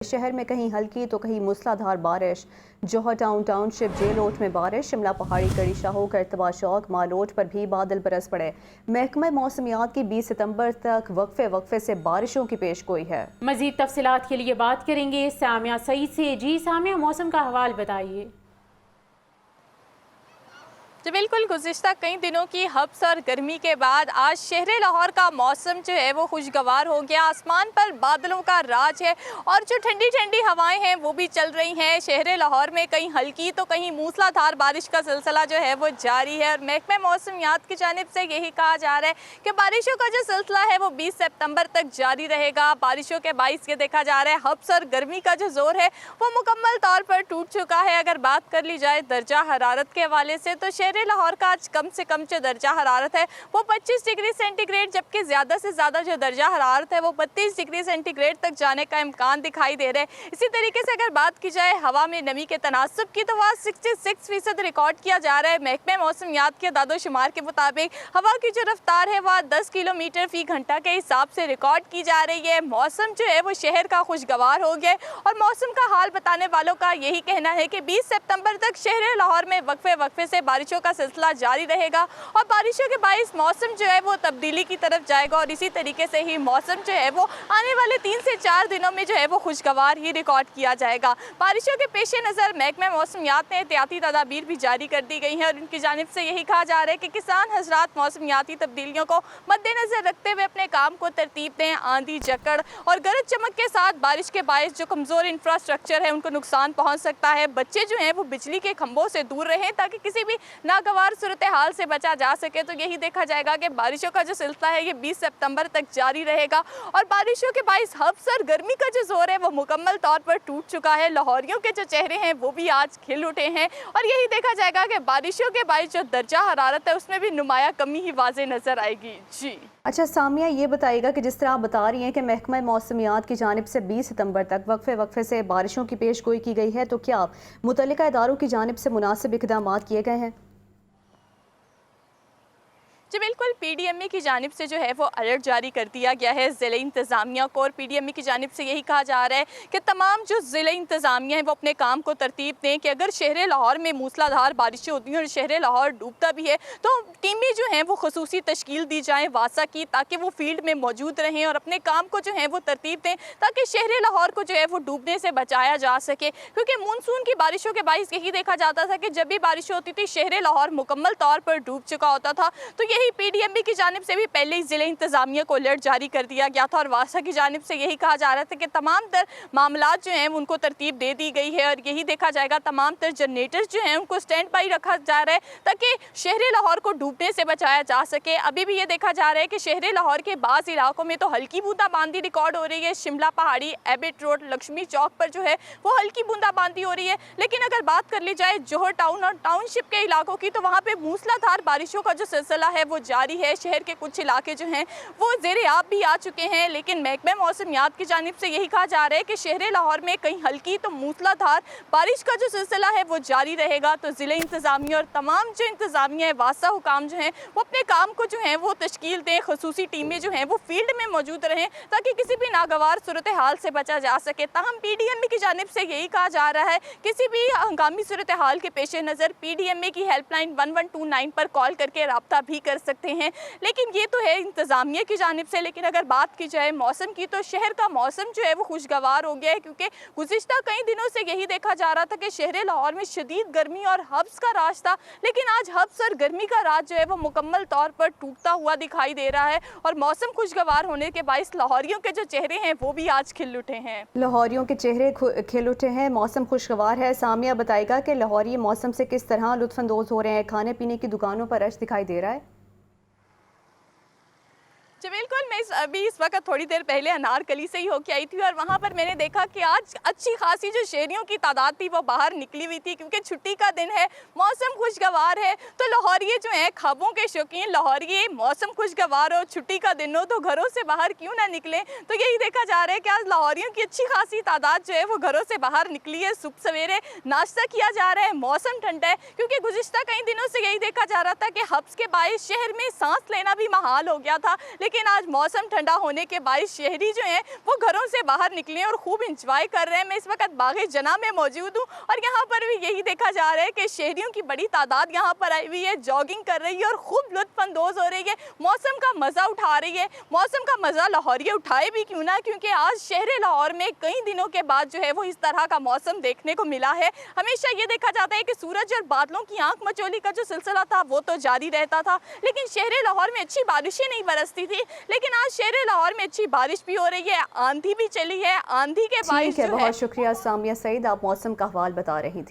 शहर में कहीं हल्की तो कहीं मूसलाधार बारिश। जौहर टाउनशिप जेलोट में बारिश, शिमला पहाड़ी कड़ी शाहो करतबा चौक मालोट पर भी बादल बरस पड़े। महकमा मौसमियात की 20 सितंबर तक वक्फे से बारिशों की पेशगोई है। मजीद तफसीलात के लिए बात करेंगे सामिया सईद से। जी सामिया, मौसम का हवाल बताइए। जी बिल्कुल, गुज़िश्ता कई दिनों की हब्स और गर्मी के बाद आज शहर लाहौर का मौसम जो है वो खुशगवार हो गया। आसमान पर बादलों का राज है और जो ठंडी ठंडी हवाएं हैं वो भी चल रही हैं। शहर लाहौर में कहीं हल्की तो कहीं मूसलाधार बारिश का सिलसिला जो है वो जारी है और महकमा मौसमियात की जानिब से यही कहा जा रहा है कि बारिशों का जो सिलसिला है वो 20 सितंबर तक जारी रहेगा। बारिशों के बाइस ये देखा जा रहा है हब्स और गर्मी का जो जोर है वो मुकम्मल तौर पर टूट चुका है। अगर बात कर ली जाए दर्जा हरारत के हवाले से तो शहर लाहौर का आज कम से कम जो दर्जा हरारत है वो 25 डिग्री सेंटीग्रेड, जबकि ज़्यादा से ज़्यादा जो दर्जा हरारत है वो 32 डिग्री सेंटीग्रेड तक जाने का इम्कान दिखाई दे रहा है। इसी तरीके से अगर बात की जाए हवा में नमी के तनासुब की तो वह 66% रिकॉर्ड किया जा रहा है। महकमा मौसमियात के दादोशुमार के मुताबिक हवा की जो रफ्तार है वह 10 किलोमीटर फी घंटा के हिसाब से रिकॉर्ड की जा रही है। मौसम जो है वो शहर का खुशगवार हो गया और मौसम का हाल बताने वालों का यही कहना है कि 20 सितंबर तक शहर लाहौर में वक्फे से बारिशों का सिलसिला जारी रहेगा और बारिशों के बाइस मौसम जो है वो तब्दीली की तरफ जाएगा और इसी तरीके से ही मौसम जो है वो आने वाले 3 से 4 दिनों में जो है वो खुशगवार ही रिकॉर्ड किया जाएगा। बारिशों के पेश नज़र महकमा मौसमियात ने एहतियाती तदाबीर भी जारी कर दी गई हैं और उनकी जानिब से यही कहा जा रहा है कि किसान हजरात मौसमियाती तब्दीलियों को मद्देनजर रखते हुए अपने काम को तरतीब दें। आंधी झक्कड़ और गरज चमक के साथ बारिश के बाइस जो कमज़ोर इंफ्रास्ट्रक्चर है उनको नुकसान पहुँच सकता है। बच्चे जो हैं वो बिजली के खंभों से दूर रहें ताकि किसी भी नागवार सूरत हाल से बचा जा सके। तो यही देखा जाएगा कि बारिशों का जो सिलसिला है ये 20 सितंबर तक जारी रहेगा और बारिशों के बाइस हब्स और गर्मी का जो जोर है वो मुकम्मल तौर पर टूट चुका है। लाहौरियों के जो चेहरे हैं वो भी आज खिल उठे हैं और यही देखा जाएगा कि बारिशों के बाइस जो दर्जा हरारत है उसमें भी नुमाया कमी ही वाज़े नजर आएगी। जी अच्छा सामिया, ये बताइएगा कि जिस तरह आप बता रही हैं कि महकमा मौसमियात की जानिब से 20 सितंबर तक वक्फे से बारिशों की पेशगोई की गई है, तो क्या मुतल्लिका इदारों की जानिब से मुनासिब इक़दाम किए गए हैं? जी बिल्कुल, पीडीएमए की जानिब से जो है वो अलर्ट जारी कर दिया गया है ज़िले इंतज़ामिया को और पीडीएमए की जानिब से यही कहा जा रहा है कि तमाम जो ज़िले इंतज़ामिया हैं वो अपने काम को तरतीब दें कि अगर शहर लाहौर में मूसलाधार बारिशें होती हैं और शहर लाहौर डूबता भी है तो टीमें जो हैं वो खसूसी तश्कील दी जाएँ वासा की, ताकि वो फील्ड में मौजूद रहें और अपने काम को जो है वो तरतीब दें ताकि शहर लाहौर को जो है वो डूबने से बचाया जा सके। क्योंकि मानसून की बारिशों के बाइस यही देखा जाता था कि जब भी बारिश होती थी शहर लाहौर मुकम्मल तौर पर डूब चुका होता था। तो यही पीडीएमबी की जानिब से भी पहले ही ज़िले इंतज़ामिया को अलर्ट जारी कर दिया गया था और वासा की जानिब से यही कहा जा रहा था कि तमाम तर मामलात जो हैं उनको तरतीब दे दी गई है और यही देखा जाएगा तमाम तर जनरेटर्स जो हैं उनको स्टैंड बाई रखा जा रहा है ताकि शहर लाहौर को डूबने से बचाया जा सके। अभी भी ये देखा जा रहा है कि शहर लाहौर के बाज़ इलाकों में तो हल्की बूंदाबांदी रिकॉर्ड हो रही है। शिमला पहाड़ी, एबिट रोड, लक्ष्मी चौक पर जो है वो हल्की बूंदाबांदी हो रही है। लेकिन अगर बात कर ली जाए जौहर टाउन और टाउनशिप के इलाकों की तो वहाँ पर मूसलाधार बारिशों का जो सिलसिला है वो जारी है। शहर के कुछ इलाके जो हैं वो ज़ेरे आब भी आ चुके हैं, लेकिन महकमा मौसमियात की जानिब से यही कहा जा रहा है कि शहर लाहौर में कहीं हल्की तो मूसलाधार बारिश का जो सिलसिला है वो जारी रहेगा। तो ज़िले इंतज़ामिया और तमाम जो इंतज़ामिया है वासा हुकाम जो हैं वो अपने काम को जो है वो तश्कील दें, खसूसी टीमें जो हैं वो फील्ड में मौजूद रहें ताकि किसी भी नागवार सूरत हाल से बचा जा सके। ताहम पीडीएमए की जानिब से यही कहा जा रहा है किसी भी हंगामी सूरत हाल के पेश नज़र पीडीएमए की हेल्पलाइन 1129 पर कॉल करके रब्ता भी कर सकते हैं। लेकिन ये तो है इंतज़ामिया की जानिब से। लेकिन अगर बात की जाए मौसम की तो शहर का मौसम जो है वो खुशगवार हो गया है क्योंकि गुज़िश्ता कई दिनों से यही देखा जा रहा था कि शहर लाहौर में शदीद गर्मी और हब्स का राज था, लेकिन आज हब्स और गर्मी का राज जो है वो मुकम्मल तौर पर टूटता हुआ दिखाई दे रहा है और मौसम खुशगवार होने के बाइस लाहौरियों के जो चेहरे हैं वो भी आज खिल उठे हैं। लाहौरियों के चेहरे खिल उठे हैं, मौसम खुशगवार है। सामिया बताएगा कि लाहौरी मौसम से किस तरह लुत्फानंदोज हो रहे हैं? खाने पीने की दुकानों पर रश दिखाई दे रहा है? जी बिल्कुल, मैं अभी इस वक्त थोड़ी देर पहले अनारकली से ही होके आई थी और वहाँ पर मैंने देखा कि आज अच्छी खासी जो शहरियों की तादाद थी वो बाहर निकली हुई थी क्योंकि छुट्टी का दिन है, मौसम खुशगवार है। तो लाहौरिये जो हैं ख्वाबों के शौकीन लाहौरिये, मौसम खुशगवार हो, छुट्टी का दिन हो तो घरों से बाहर क्यों ना निकलें। तो यही देखा जा रहा है कि आज लाहौरियों की अच्छी खासी तादाद जो है वो घरों से बाहर निकली है। सुबह सवेरे नाश्ता किया जा रहा है, मौसम ठंडा है क्योंकि गुज़िश्ता कई दिनों से यही देखा जा रहा था कि हब्स के बाइस शहर में सांस लेना भी महाल हो गया था। लेकिन आज मौसम ठंडा होने के बाद शहरी जो हैं वो घरों से बाहर निकले और खूब इंजॉय कर रहे हैं। मैं इस वक्त बाग़े जना में मौजूद हूँ और यहाँ पर भी यही देखा जा रहा है कि शहरियों की बड़ी तादाद यहाँ पर आई हुई है, जॉगिंग कर रही है और खूब लुत्फानंदोज हो रही है, मौसम का मज़ा उठा रही है। मौसम का मज़ा लाहौरिया उठाए भी क्यों ना, क्योंकि आज शहर लाहौर में कई दिनों के बाद जो है वो इस तरह का मौसम देखने को मिला है। हमेशा ये देखा जाता है कि सूरज और बादलों की आंख मचोली का जो सिलसिला था वो तो जारी रहता था, लेकिन शहर लाहौर में अच्छी बारिशें नहीं बरसती थी। लेकिन आज शहर लाहौर में अच्छी बारिश भी हो रही है, आंधी भी चली है, आंधी के बारिश ठीक है, जो है बहुत शुक्रिया सामिया सईद, आप मौसम का अहवाल बता रही थी।